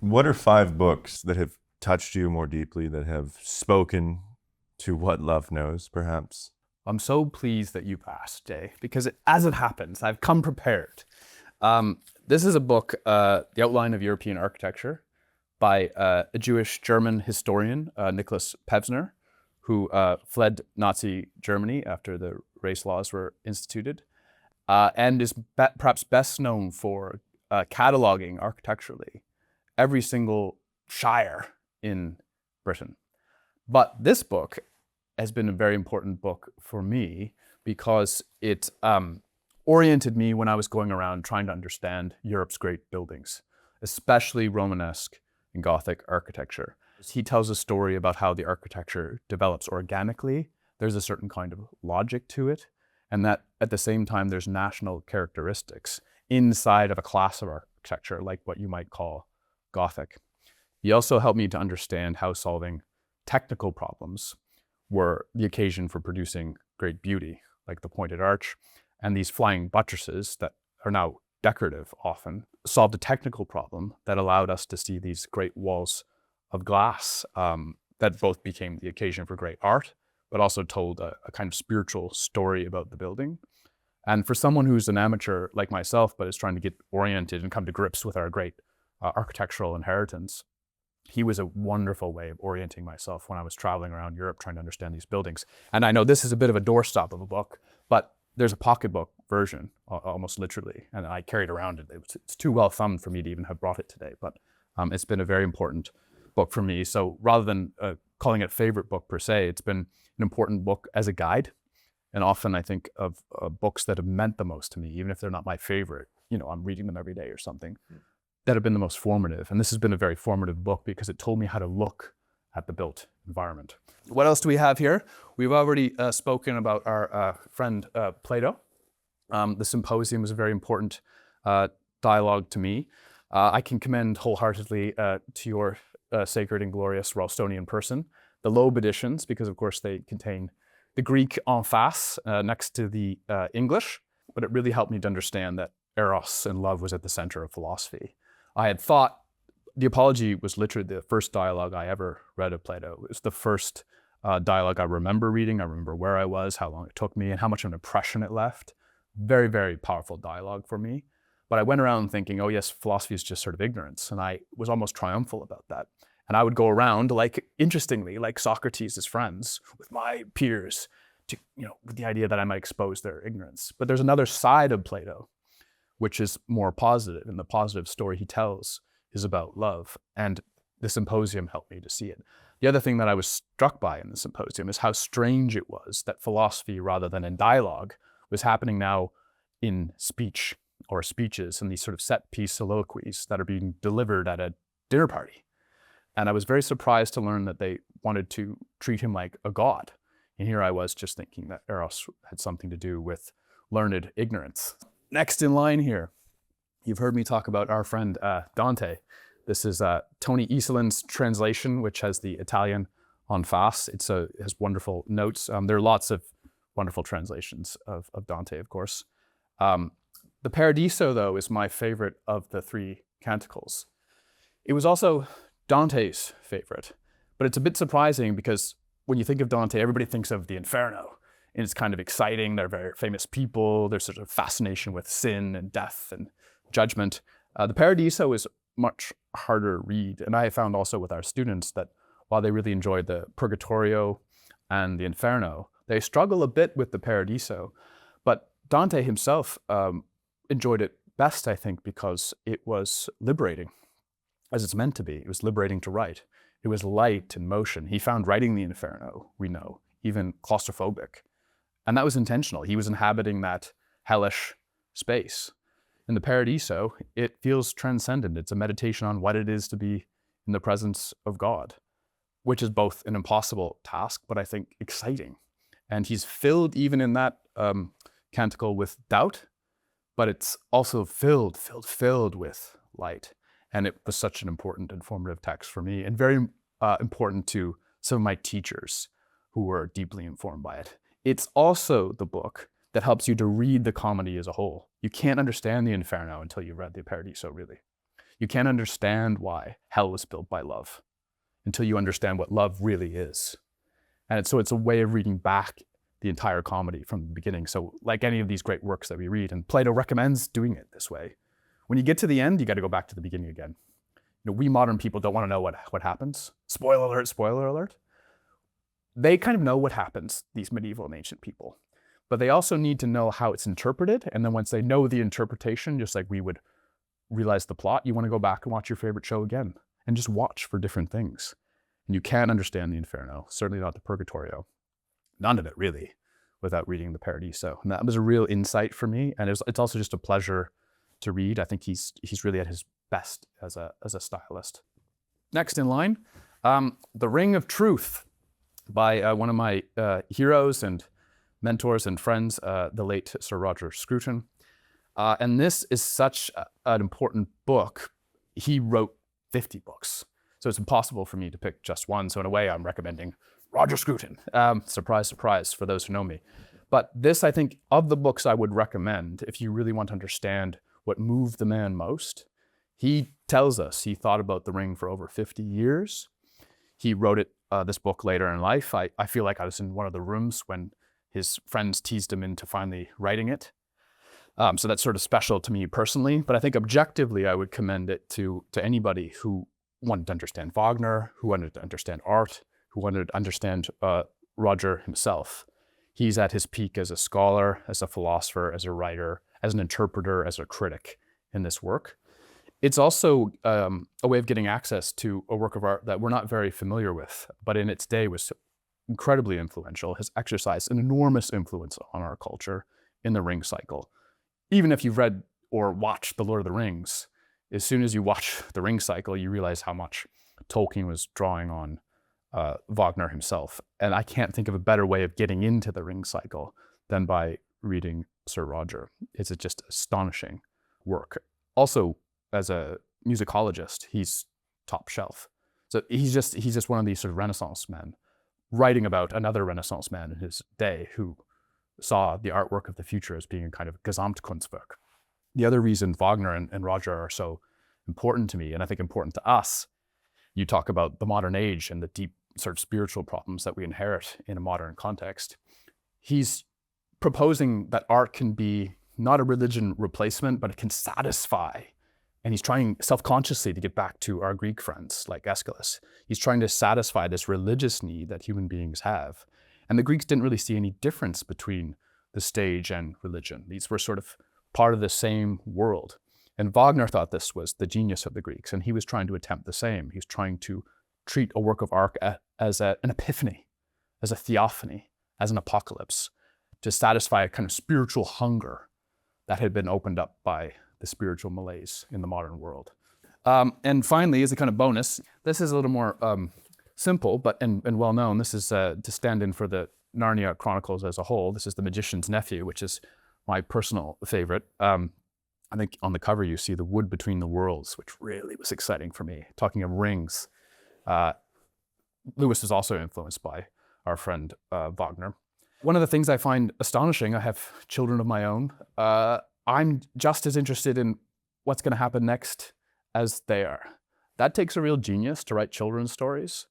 What are 5 books that have touched you more deeply, that have spoken to what love knows, perhaps? I'm so pleased that you've asked, Jay, because as it happens, I've come prepared. This is a book, The Outline of European Architecture, by a Jewish German historian, Nicholas Pevsner, who fled Nazi Germany after the race laws were instituted, and is perhaps best known for cataloging architecturally every single shire in Britain. But this book has been a very important book for me because it oriented me when I was going around trying to understand Europe's great buildings, especially Romanesque and Gothic architecture. He tells a story about how the architecture develops organically. There's a certain kind of logic to it, and that at the same time there's national characteristics inside of a class of architecture, like what you might call Gothic. He also helped me to understand how solving technical problems were the occasion for producing great beauty, like the pointed arch, and these flying buttresses that are now decorative often solved a technical problem that allowed us to see these great walls of glass that both became the occasion for great art, but also told a kind of spiritual story about the building. And for someone who's an amateur like myself, but is trying to get oriented and come to grips with our great architectural inheritance, he was a wonderful way of orienting myself when I was traveling around Europe trying to understand these buildings. And I know this is a bit of a doorstop of a book, but there's a pocketbook version, almost literally, and I carried around it. It's too well thumbed for me to even have brought it today, but it's been a very important book for me. So rather than calling it a favorite book per se, it's been an important book as a guide. And often I think of books that have meant the most to me, even if they're not my favorite. You know, I'm reading them every day or something, that have been the most formative. And this has been a very formative book because it told me how to look at the built environment. What else do we have here? We've already spoken about our friend Plato. The symposium was a very important dialogue to me. I can commend wholeheartedly to your sacred and glorious Ralstonian person the Loeb editions, because of course they contain the Greek en face next to the English, but it really helped me to understand that eros and love was at the center of philosophy. I had thought the Apology was literally the first dialogue I ever read of Plato. It was the first dialogue I remember reading. I remember where I was, how long it took me, and how much of an impression it left. Very, very powerful dialogue for me. But I went around thinking, oh yes, philosophy is just sort of ignorance. And I was almost triumphal about that. And I would go around, like, interestingly, like Socrates' friends, with my peers, to, with the idea that I might expose their ignorance. But there's another side of Plato, which is more positive, and the positive story he tells is about love. And the symposium helped me to see it. The other thing that I was struck by in the symposium is how strange it was that philosophy, rather than in dialogue, was happening now in speech or speeches and these sort of set piece soliloquies that are being delivered at a dinner party. And I was very surprised to learn that they wanted to treat him like a god. And here I was just thinking that eros had something to do with learned ignorance. Next in line here, you've heard me talk about our friend Dante. This is Tony Isolin's translation, which has the Italian en face. It has wonderful notes. There are lots of wonderful translations of Dante, of course. The Paradiso, though, is my favorite of the 3 canticles. It was also Dante's favorite, but it's a bit surprising because when you think of Dante, everybody thinks of the Inferno. And it's kind of exciting. They're very famous people. There's sort of fascination with sin and death and judgment. The Paradiso is much harder read. And I found also with our students that while they really enjoyed the Purgatorio and the Inferno, they struggle a bit with the Paradiso. But Dante himself enjoyed it best, I think, because it was liberating, as it's meant to be. It was liberating to write. It was light and motion. He found writing the Inferno, we know, even claustrophobic. And that was intentional. He was inhabiting that hellish space. In the Paradiso, it feels transcendent. It's a meditation on what it is to be in the presence of God, which is both an impossible task, but I think exciting. And he's filled, even in that canticle, with doubt, but it's also filled with light. And it was such an important and formative text for me, and very important to some of my teachers who were deeply informed by it. It's also the book that helps you to read the comedy as a whole. You can't understand the Inferno until you've read the Paradiso, really. You can't understand why hell was built by love until you understand what love really is. And it's a way of reading back the entire comedy from the beginning. So like any of these great works that we read, and Plato recommends doing it this way. When you get to the end, you got to go back to the beginning again. We modern people don't want to know what happens. Spoiler alert, spoiler alert. They kind of know what happens, these medieval and ancient people. But they also need to know how it's interpreted. And then once they know the interpretation, just like we would realize the plot, you want to go back and watch your favorite show again and just watch for different things. And you can't understand the Inferno, certainly not the Purgatorio. None of it really, without reading the Paradiso. And that was a real insight for me. And it's also just a pleasure to read. I think he's really at his best as a stylist. Next in line, The Ring of Truth by one of my heroes and mentors and friends, the late Sir Roger Scruton. And this is such an important book. He wrote 50 books, so it's impossible for me to pick just one. So in a way, I'm recommending Roger Scruton. Surprise, surprise for those who know me. But this, I think, of the books I would recommend if you really want to understand what moved the man most. He tells us he thought about the ring for over 50 years. He wrote this book later in life. I feel like I was in one of the rooms when his friends teased him into finally writing it. So that's sort of special to me personally. But I think objectively, I would commend it to anybody who wanted to understand Wagner, who wanted to understand art, who wanted to understand Roger himself. He's at his peak as a scholar, as a philosopher, as a writer, as an interpreter, as a critic in this work. It's also a way of getting access to a work of art that we're not very familiar with, but in its day was incredibly influential, has exercised an enormous influence on our culture in the Ring cycle. Even if you've read or watched The Lord of the Rings, as soon as you watch the Ring cycle, you realize how much Tolkien was drawing on Wagner himself. And I can't think of a better way of getting into the Ring cycle than by reading Sir Roger. It's just astonishing work. Also, as a musicologist, he's top shelf. So he's just one of these sort of Renaissance men, writing about another Renaissance man in his day who saw the artwork of the future as being a kind of Gesamtkunstwerk. The other reason Wagner and Roger are so important to me, and I think important to us, you talk about the modern age and the deep sort of spiritual problems that we inherit in a modern context. He's proposing that art can be not a religion replacement, but it can satisfy. And he's trying self-consciously to get back to our Greek friends like Aeschylus. He's trying to satisfy this religious need that human beings have. And the Greeks didn't really see any difference between the stage and religion. These were sort of part of the same world. And Wagner thought this was the genius of the Greeks, and he was trying to attempt the same. He's trying to treat a work of art as an epiphany, as a theophany, as an apocalypse, to satisfy a kind of spiritual hunger that had been opened up by the spiritual malaise in the modern world. And finally, as a kind of bonus, this is a little more simple but and well known. This is to stand in for the Narnia Chronicles as a whole. This is The Magician's Nephew, which is my personal favorite. I think on the cover you see the wood between the worlds, which really was exciting for me. Talking of rings, Lewis was also influenced by our friend Wagner. One of the things I find astonishing, I have children of my own, I'm just as interested in what's going to happen next as they are. That takes a real genius to write children's stories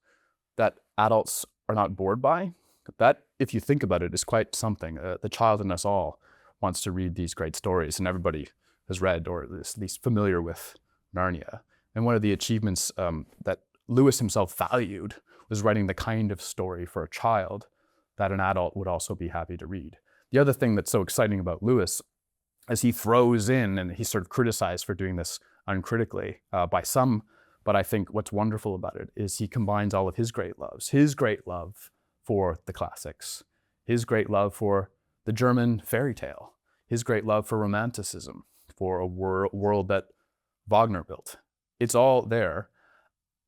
that adults are not bored by. That, if you think about it, is quite something. The child in us all wants to read these great stories, and everybody has read or is at least familiar with Narnia. And one of the achievements that Lewis himself valued was writing the kind of story for a child that an adult would also be happy to read. The other thing that's so exciting about Lewis is he throws in, and he's sort of criticized for doing this uncritically by some, but I think what's wonderful about it is he combines all of his great loves, his great love for the classics, his great love for the German fairy tale, his great love for romanticism, for a world that Wagner built. It's all there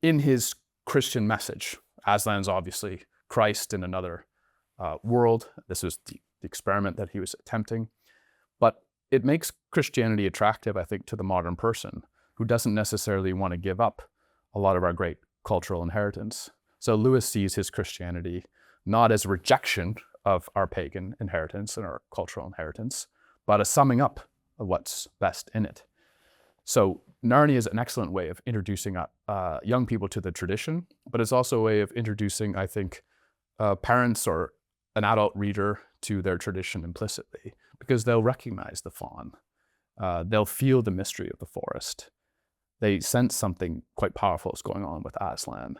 in his Christian message. Aslan's obviously Christ in another world. This was the experiment that he was attempting. But it makes Christianity attractive, I think, to the modern person who doesn't necessarily want to give up a lot of our great cultural inheritance. So Lewis sees his Christianity not as a rejection of our pagan inheritance and our cultural inheritance, but a summing up of what's best in it. So Narnia is an excellent way of introducing young people to the tradition, but it's also a way of introducing, I think, parents or an adult reader to their tradition implicitly, because they'll recognize the faun. They'll feel the mystery of the forest. They sense something quite powerful is going on with Aslan.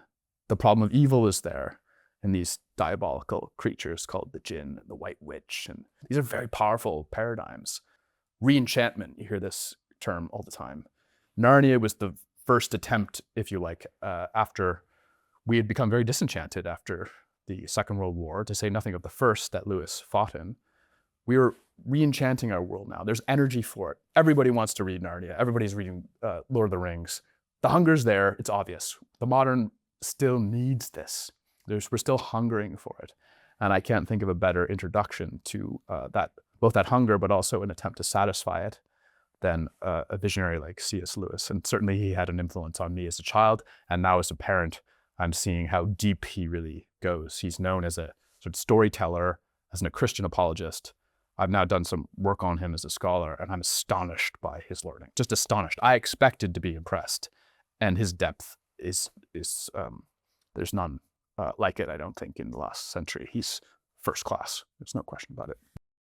The problem of evil is there in these diabolical creatures called the Jinn and the White Witch. And these are very powerful paradigms. Re-enchantment, you hear this term all the time. Narnia was the first attempt, if you like, after we had become very disenchanted after the Second World War, to say nothing of the first that Lewis fought in. We were re-enchanting our world now. There's energy for it. Everybody wants to read Narnia. Everybody's reading Lord of the Rings. The hunger's there. It's obvious. The modern still needs this. We're still hungering for it. And I can't think of a better introduction to both that hunger, but also an attempt to satisfy it, than a visionary like C.S. Lewis. And certainly he had an influence on me as a child. And now as a parent, I'm seeing how deep he really goes. He's known as a sort of storyteller, as a Christian apologist. I've now done some work on him as a scholar, and I'm astonished by his learning. Just astonished. I expected to be impressed. And his depth is there's none like it, I don't think, in the last century. He's first class. There's no question about it.